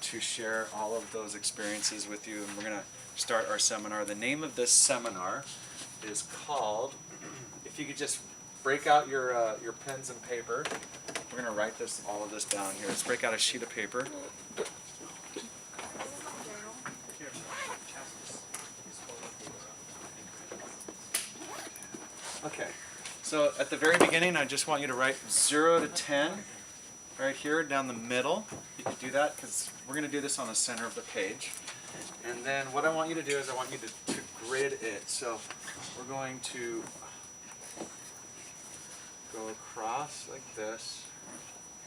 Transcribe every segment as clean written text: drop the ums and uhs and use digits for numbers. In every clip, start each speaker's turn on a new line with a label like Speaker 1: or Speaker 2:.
Speaker 1: to share all of those experiences with you, and we're going to start our seminar. The name of this seminar is called, if you could just break out your pens and paper. We're going to write all of this down here. Let's break out a sheet of paper. Okay, so at the very beginning, I just want you to write 0 to 10 right here down the middle. You can do that because we're going to do this on the center of the page. And then what I want you to do is I want you to grid it. So we're going to go across like this,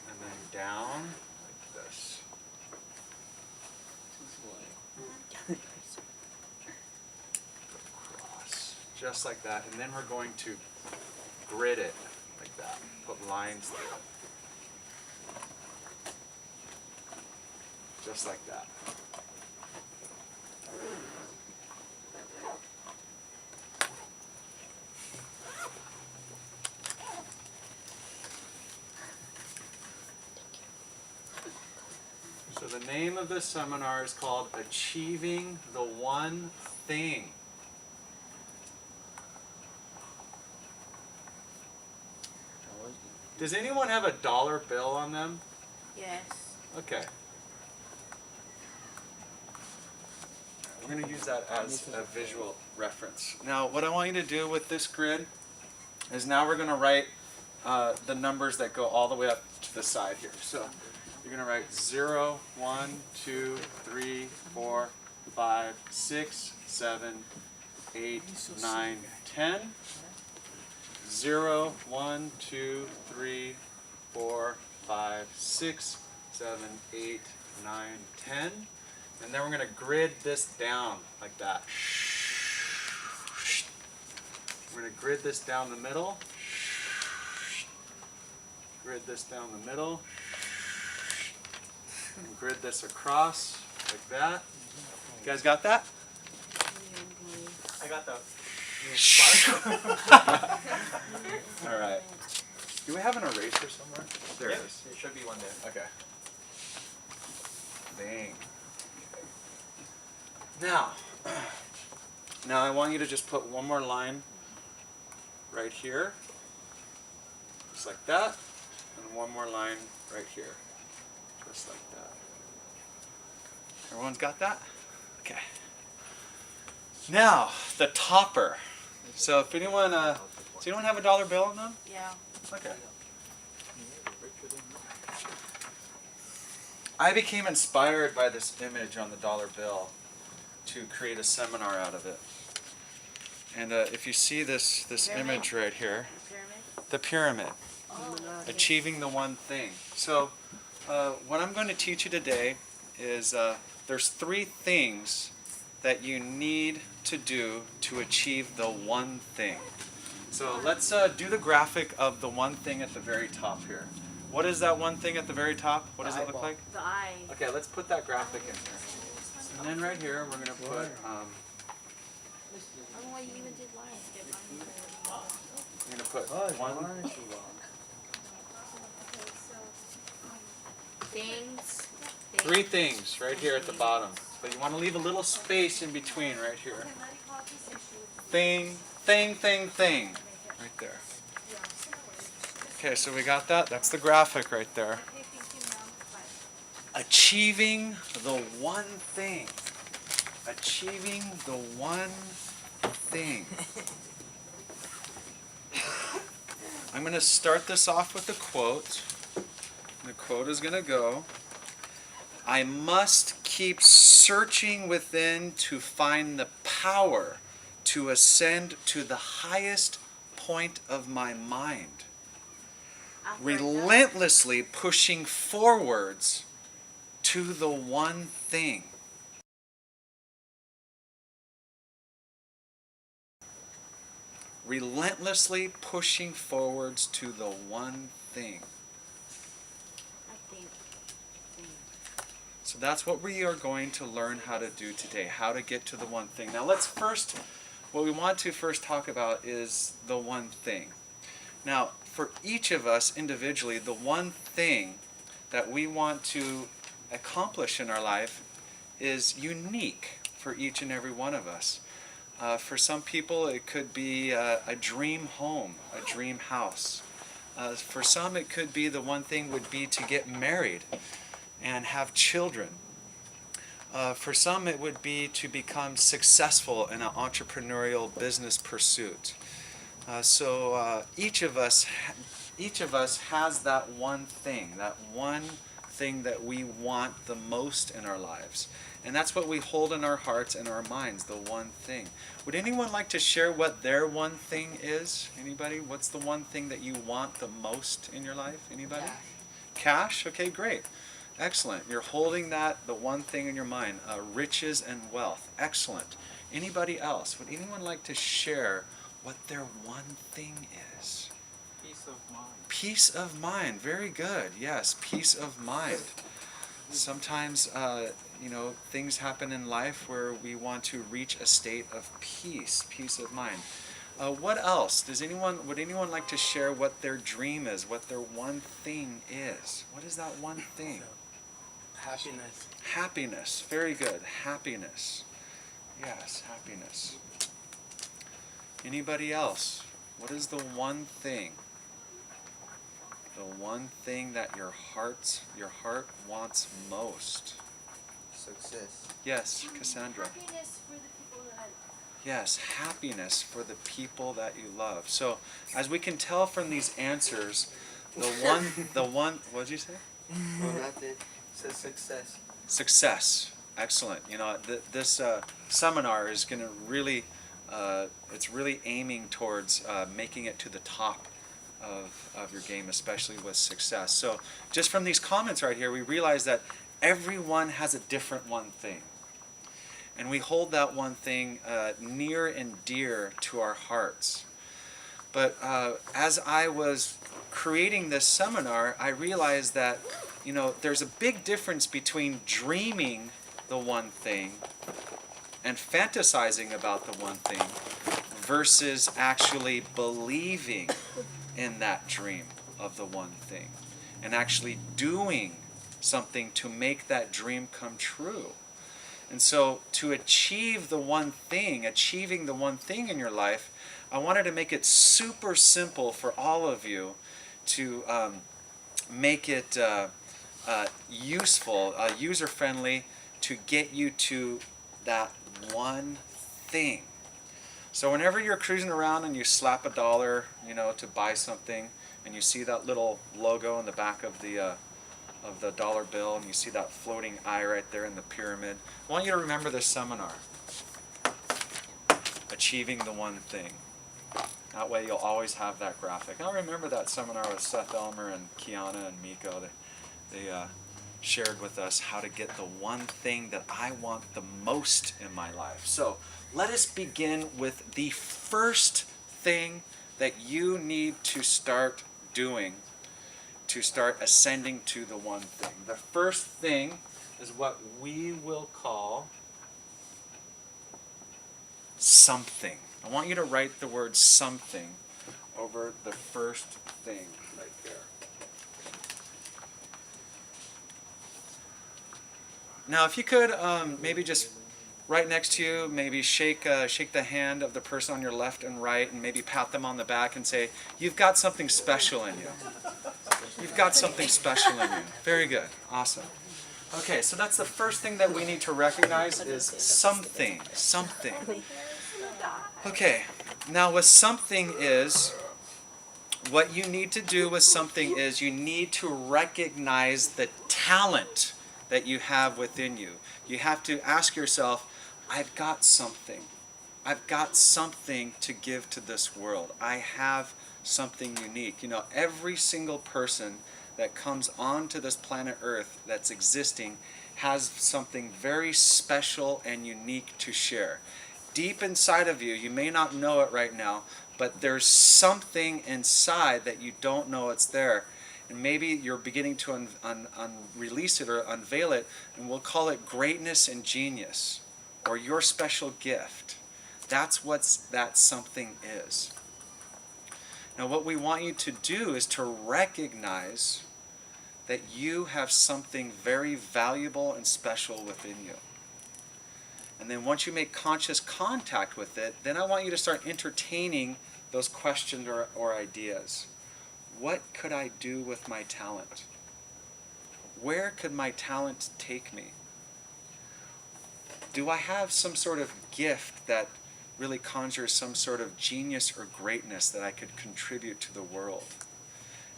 Speaker 1: and then down like this. Across, just like that. And then we're going to grid it like that. Put lines through it. Just like that. So the name of this seminar is called Achieving the One Thing. Does anyone have a dollar bill on them?
Speaker 2: Yes.
Speaker 1: Okay. We're going to use that as a visual reference. Now, what I want you to do with this grid is now we're going to write the numbers that go all the way up to the side here. So you're going to write 0, 1, 2, 3, 4, 5, 6, 7, 8, 9, 10. 0, 1, 2, 3, 4, 5, 6, 7, 8, 9, 10. And then we're going to grid this down like that. We're going to grid this down the middle. Grid this down the middle. And grid this across like that. You guys got that? I got that. All right. Do we have an eraser somewhere? There it is.
Speaker 3: There should be one there.
Speaker 1: Okay. Bang. Now I want you to just put one more line right here, just like that, and one more line right here, just like that. Everyone's got that? Okay. Now, the topper. So if anyone, does anyone have a dollar bill on them?
Speaker 2: Yeah.
Speaker 1: Okay. I became inspired by this image on the dollar bill to create a seminar out of it. And if you see this image right here, the pyramid, achieving the one thing. So what I'm going to teach you today is there's 3 things that you need to do to achieve the one thing. So let's do the graphic of the one thing at the very top here. What is that one thing at the very top? What does it look like?
Speaker 2: The eye.
Speaker 1: Okay, let's put that graphic in here. And then right here, we're going to put,
Speaker 2: Oh, you even did lines.
Speaker 1: we're going to put one,
Speaker 2: Things.
Speaker 1: 3 things right here at the bottom. But you want to leave a little space in between right here. Thing, thing, thing, thing. Right there. Okay, so we got that. That's the graphic right there. Achieving the one thing. Achieving the one thing. I'm going to start this off with a quote. The quote is going to go, I must keep searching within to find the power to ascend to the highest point of my mind. Relentlessly pushing forwards to the one thing. Relentlessly pushing forwards to the one thing. So that's what we are going to learn how to do today, how to get to the one thing. Now what we want to first talk about is the one thing. Now, for each of us individually, the one thing that we want to accomplish in our life is unique for each and every one of us. For some people, it could be a dream home, a dream house. For some, it could be the one thing would be to get married and have children. For some, it would be to become successful in an entrepreneurial business pursuit. So each of us has that one thing that we want the most in our lives. And that's what we hold in our hearts and our minds, the one thing. Would anyone like to share what their one thing is? Anybody? What's the one thing that you want the most in your life? Anybody? Cash? Okay, great. Excellent. You're holding that, the one thing in your mind, riches and wealth. Excellent. Anybody else? Would anyone like to share what their one thing is?
Speaker 3: Peace of mind.
Speaker 1: Peace of mind. Very good. Yes, peace of mind. Sometimes, things happen in life where we want to reach a state of peace of mind. What else? Would anyone like to share what their dream is, what their one thing is? What is that one thing?
Speaker 3: Happiness.
Speaker 1: Happiness. Very good. Happiness. Yes, happiness. Anybody else? What is the one thing? The one thing that your heart wants most.
Speaker 4: Success.
Speaker 1: Yes, Cassandra.
Speaker 2: Happiness for the people that I love.
Speaker 1: Yes, happiness for the people that you love. So, as we can tell from these answers, what did you say?
Speaker 4: Well, nothing. It says success.
Speaker 1: Success. Excellent. This seminar is going to really, it's really aiming towards making it to the top of your game, especially with success. So just from these comments right here, we realize that everyone has a different one thing. And we hold that one thing near and dear to our hearts. But as I was creating this seminar, I realized that, there's a big difference between dreaming the one thing and fantasizing about the one thing versus actually believing in that dream of the one thing and actually doing something to make that dream come true. And so to achieving the one thing in your life, I wanted to make it super simple for all of you to make it useful, user-friendly, to get you to that one thing. So whenever you're cruising around and you slap $1, to buy something, and you see that little logo in the back of the dollar bill, and you see that floating eye right there in the pyramid, I want you to remember this seminar, Achieving the One Thing. That way you'll always have that graphic. I remember that seminar with Seth, Elmer, and Kiana and Miko. They shared with us how to get the one thing that I want the most in my life. So let us begin with the first thing that you need to start doing to start ascending to the one thing. The first thing is what we will call something. I want you to write the word something over the first thing right there. Now, if you could maybe just right next to you, maybe shake the hand of the person on your left and right, and maybe pat them on the back and say, "You've got something special in you. You've got something special in you." Very good. Awesome. Okay, so that's the first thing that we need to recognize is something. Something. Okay, now what something is, what you need to do with something is you need to recognize the talent that you have within you. You have to ask yourself, I've got something. I've got something to give to this world. I have something unique. Every single person that comes onto this planet Earth that's existing has something very special and unique to share. Deep inside of you, you may not know it right now, but there's something inside that you don't know it's there. And maybe you're beginning to release it or unveil it, and we'll call it greatness and genius, or your special gift. That's what that something is. Now what we want you to do is to recognize that you have something very valuable and special within you. And then once you make conscious contact with it, then I want you to start entertaining those questions or ideas. What could I do with my talent? Where could my talent take me? Do I have some sort of gift that really conjures some sort of genius or greatness that I could contribute to the world?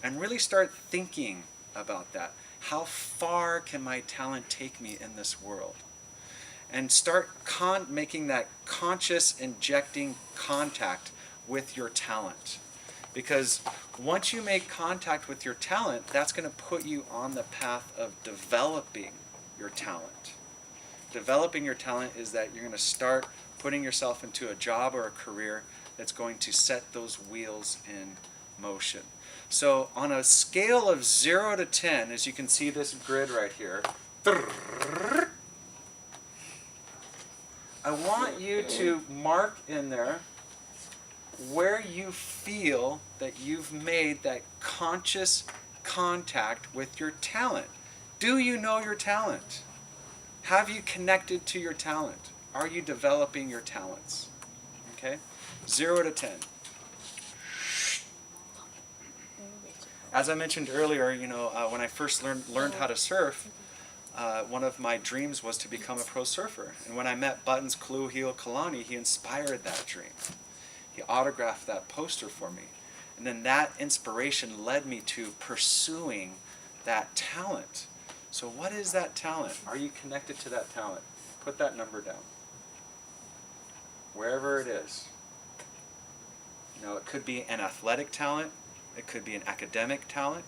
Speaker 1: And really start thinking about that. How far can my talent take me in this world? And start making that conscious injecting contact with your talent. Because once you make contact with your talent, that's going to put you on the path of developing your talent. Developing your talent is that you're going to start putting yourself into a job or a career that's going to set those wheels in motion. So on a scale of 0 to 10, as you can see this grid right here, I want you to mark in there where you feel that you've made that conscious contact with your talent. Do you know your talent? Have you connected to your talent? Are you developing your talents? Okay? 0 to 10. As I mentioned earlier, when I first learned how to surf, one of my dreams was to become a pro surfer. And when I met Buttons Kaluhio Kalani, he inspired that dream. He autographed that poster for me. And then that inspiration led me to pursuing that talent. So what is that talent? Are you connected to that talent? Put that number down. Wherever it is. It could be an athletic talent. It could be an academic talent.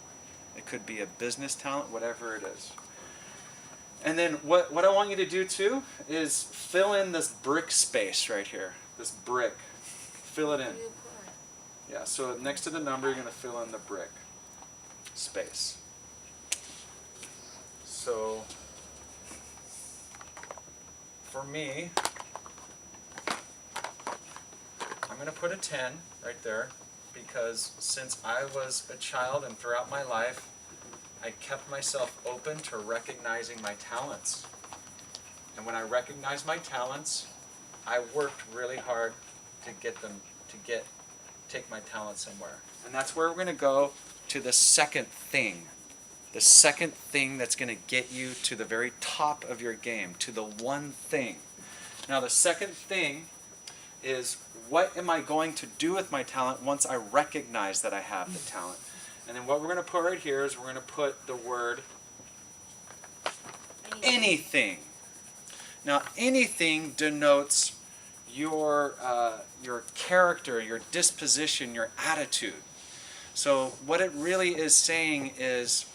Speaker 1: It could be a business talent, whatever it is. And then what I want you to do too is fill in this brick space right here. This brick. Fill it in. Yeah, so next to the number, you're going to fill in the brick space. So, for me, I'm going to put a 10 right there because since I was a child and throughout my life, I kept myself open to recognizing my talents. And when I recognized my talents, I worked really hard to take my talent somewhere. And that's where we're going to go to the second thing. The second thing that's going to get you to the very top of your game, to the one thing. Now the second thing is, what am I going to do with my talent once I recognize that I have the talent? And then what we're going to put right here is we're going to put the word anything. Now anything denotes your character, your disposition, your attitude. So what it really is saying is,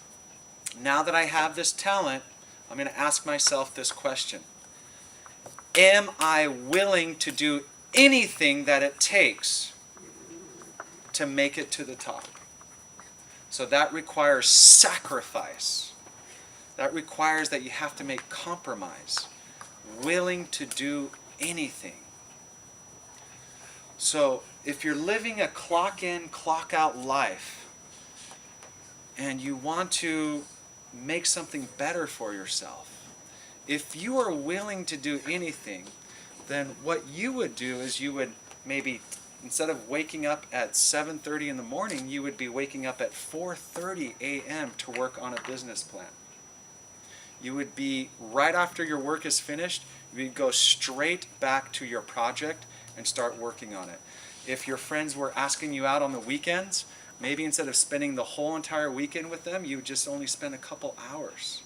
Speaker 1: now that I have this talent, I'm going to ask myself this question. Am I willing to do anything that it takes to make it to the top? So that requires sacrifice. That requires that you have to make compromise. Willing to do anything. So if you're living a clock in, clock out life, and you want to make something better for yourself, if you are willing to do anything, then what you would do is you would maybe, instead of waking up at 7:30 in the morning, you would be waking up at 4:30 a.m. to work on a business plan. You would be, right after your work is finished, you would go straight back to your project and start working on it. If your friends were asking you out on the weekends, maybe instead of spending the whole entire weekend with them, you would just only spend a couple hours.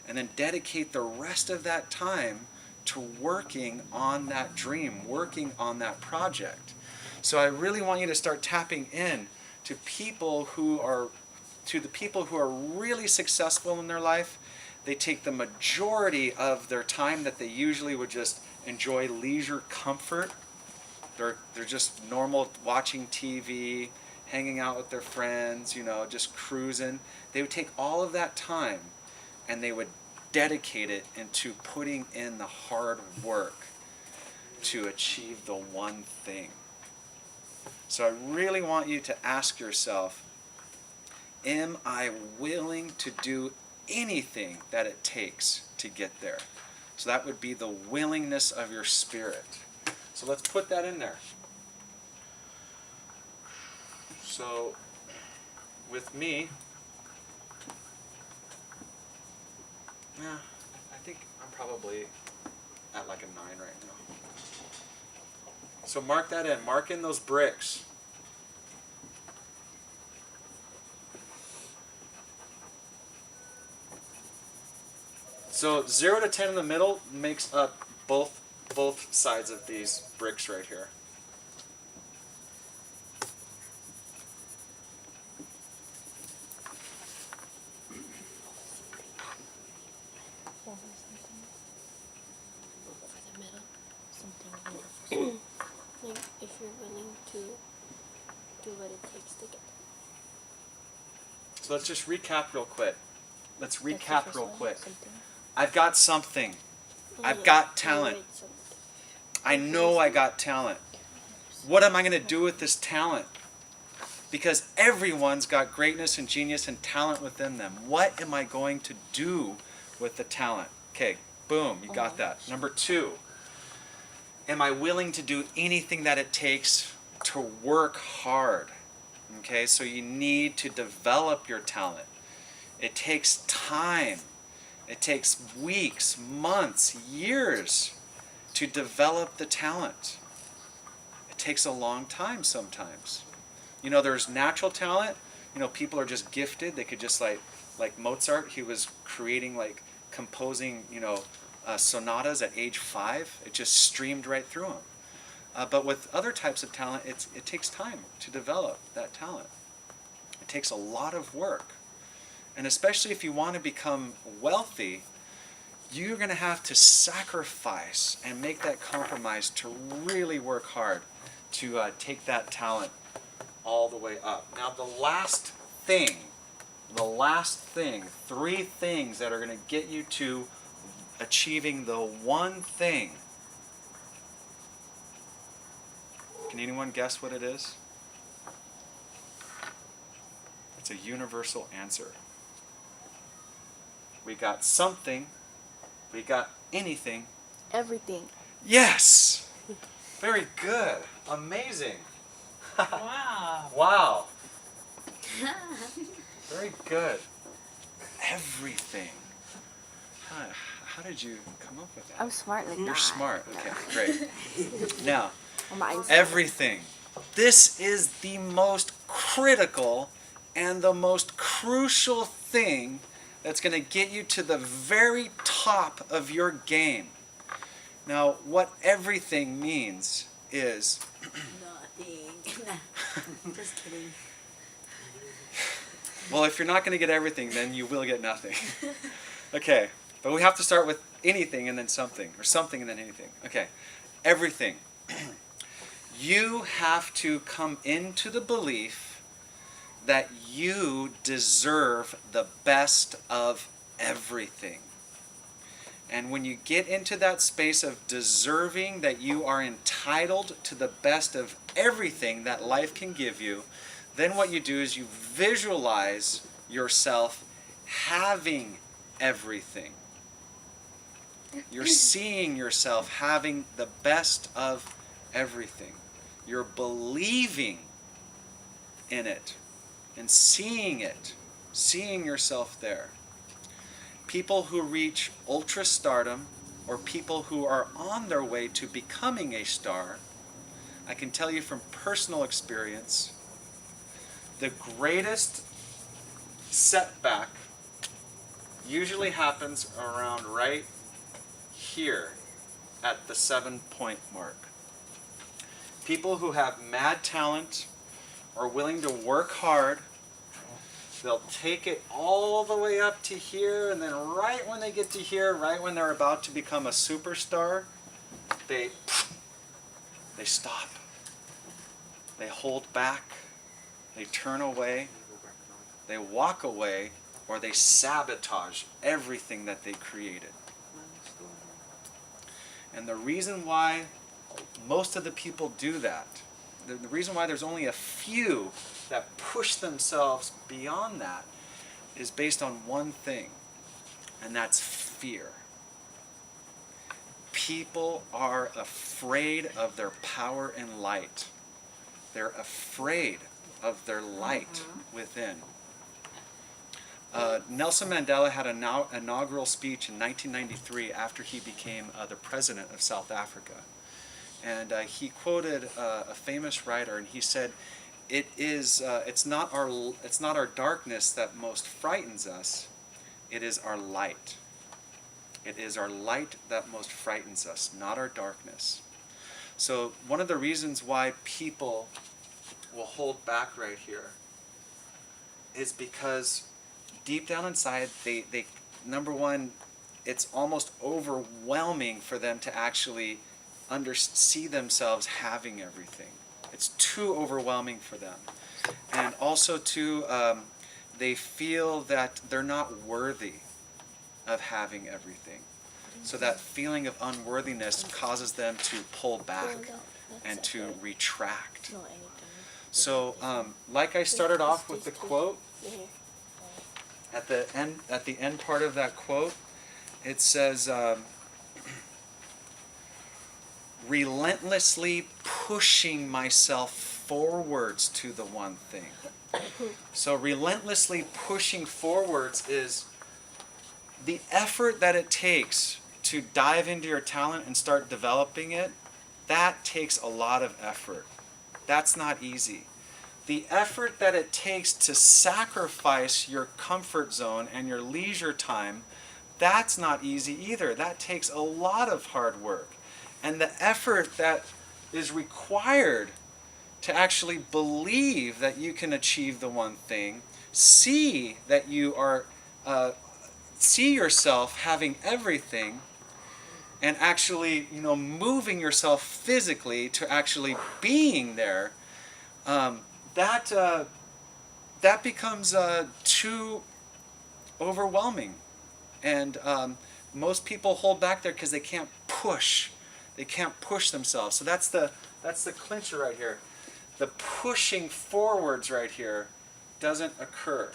Speaker 1: And then dedicate the rest of that time to working on that dream, working on that project. So I really want you to start tapping in to the people who are really successful in their life. They take the majority of their time that they usually would just enjoy leisure comfort. They're just normal, watching TV, hanging out with their friends, just cruising. They would take all of that time and they would dedicate it into putting in the hard work to achieve the one thing. So I really want you to ask yourself, Am I willing to do anything that it takes to get there? So that would be the willingness of your spirit. So let's put that in there. So with me, I think I'm probably at like a 9 right now. So mark that in. Mark in those bricks. So 0 to 10 in the middle makes up both sides of these bricks right here.
Speaker 2: For the middle, something like if you're willing to do what it takes to get there.
Speaker 1: So let's just recap real quick. Let's
Speaker 2: That's the
Speaker 1: recap
Speaker 2: first
Speaker 1: real
Speaker 2: one,
Speaker 1: quick.
Speaker 2: something.
Speaker 1: I've got something. I've
Speaker 2: Yeah,
Speaker 1: got
Speaker 2: you
Speaker 1: talent.
Speaker 2: write something.
Speaker 1: I know I got talent. What am I going to do with this talent? Because everyone's got greatness and genius and talent within them. What am I going to do with the talent? Okay, boom, you got that. Number 2, am I willing to do anything that it takes to work hard? Okay, so you need to develop your talent. It takes time. It takes weeks, months, years to develop the talent. It takes a long time sometimes. You know, there's natural talent. You know, people are just gifted. They could just like Mozart, he was creating, like, composing, you know, sonatas at age 5. It just streamed right through him. But with other types of talent, it takes time to develop that talent. It takes a lot of work. And especially if you want to become wealthy, you're going to have to sacrifice and make that compromise to really work hard to take that talent all the way up. Now the last thing, 3 things that are going to get you to achieving the one thing. Can anyone guess what it is? It's a universal answer. We got something. We got anything.
Speaker 2: Everything.
Speaker 1: Yes! Very good. Amazing.
Speaker 3: Wow.
Speaker 1: Wow. Very good. Everything. How did you come up with that?
Speaker 5: I'm smart like that.
Speaker 1: You're smart. Okay, great. Now,
Speaker 5: Mine's
Speaker 1: everything. This is the most critical and the most crucial thing that's going to get you to the very top of your game. Now, what everything means is...
Speaker 2: Nothing. Just kidding.
Speaker 1: Well, if you're not going to get everything, then you will get nothing. Okay, but we have to start with anything and then something, or something and then anything. Okay, everything. You have to come into the belief that you deserve the best of everything. And when you get into that space of deserving that you are entitled to the best of everything that life can give you, then what you do is you visualize yourself having everything. You're seeing yourself having the best of everything. You're believing in it and seeing it, seeing yourself there. People who reach ultra stardom, or people who are on their way to becoming a star, I can tell you from personal experience, the greatest setback usually happens around right here at the 7-point mark. People who have mad talent, are willing to work hard, they'll take it all the way up to here, and then right when they get to here, right when they're about to become a superstar, they stop. They hold back. They turn away. They walk away, or they sabotage everything that they created. And the reason why most of the people do that, the reason why there's only a few that push themselves beyond that is based on one thing, and that's fear. People are afraid of their power and light. They're afraid of their light within. Nelson Mandela had an inaugural speech in 1993 after he became the president of South Africa. And he quoted a famous writer, and he said, it's not our darkness that most frightens us, it is our light. It is our light that most frightens us, not our darkness. So one of the reasons why people will hold back right here is because deep down inside, they number one, it's almost overwhelming for them to actually see themselves having everything. It's too overwhelming for them. And also too, they feel that they're not worthy of having everything. So that feeling of unworthiness causes them to pull back and to retract. So like I started off with the quote, at the end part of that quote, it says, relentlessly pushing myself forwards to the one thing. So relentlessly pushing forwards is the effort that it takes to dive into your talent and start developing it. That takes a lot of effort. That's not easy. The effort that it takes to sacrifice your comfort zone and your leisure time, that's not easy either. That takes a lot of hard work. And the effort that is required to actually believe that you can achieve the one thing, see that you are, see yourself having everything, and actually, moving yourself physically to actually being there, that becomes too overwhelming. And most people hold back there because they can't push. They can't push themselves. So that's the clincher right here. The pushing forwards right here doesn't occur.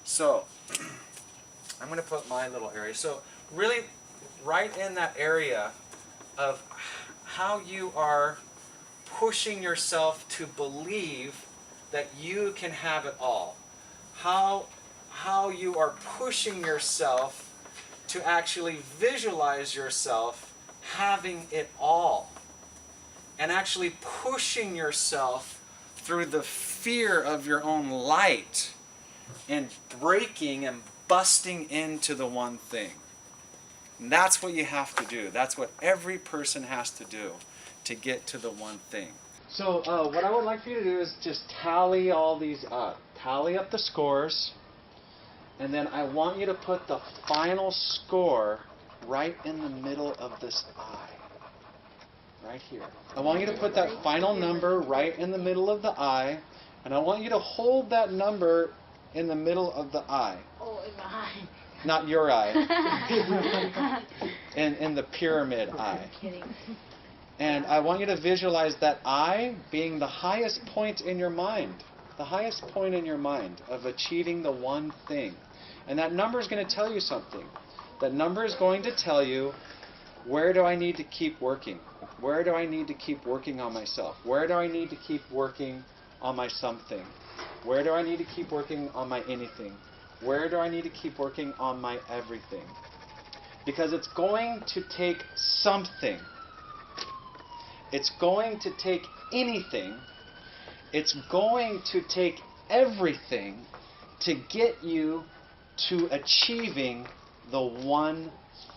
Speaker 1: So I'm going to put my little area. So really, right in that area of how you are pushing yourself to believe that you can have it all. How you are pushing yourself to actually visualize yourself having it all. And actually pushing yourself through the fear of your own light and breaking and busting into the one thing. And that's what you have to do. That's what every person has to do to get to the one thing. So what I would like for you to do is just tally all these up. Tally up the scores. And then I want you to put the final score right in the middle of this eye. Right here. I want you to put that final number right in the middle of the eye. And I want you to hold that number in the middle of the eye.
Speaker 2: Oh, in my eye.
Speaker 1: Not your eye. in the pyramid eye.
Speaker 2: I'm kidding.
Speaker 1: And I want you to visualize that eye being the highest point in your mind. The highest point in your mind of achieving the one thing. And that number is going to tell you something. That number is going to tell you, where do I need to keep working? Where do I need to keep working on myself? Where do I need to keep working on my something? Where do I need to keep working on my anything? Where do I need to keep working on my everything? Because it's going to take something. It's going to take anything. It's going to take everything to get you to achieving the one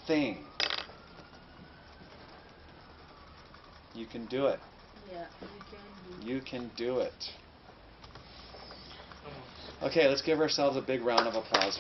Speaker 1: thing. You can do it.
Speaker 2: Yeah, you can do.
Speaker 1: You can do it. Okay, let's give ourselves a big round of applause.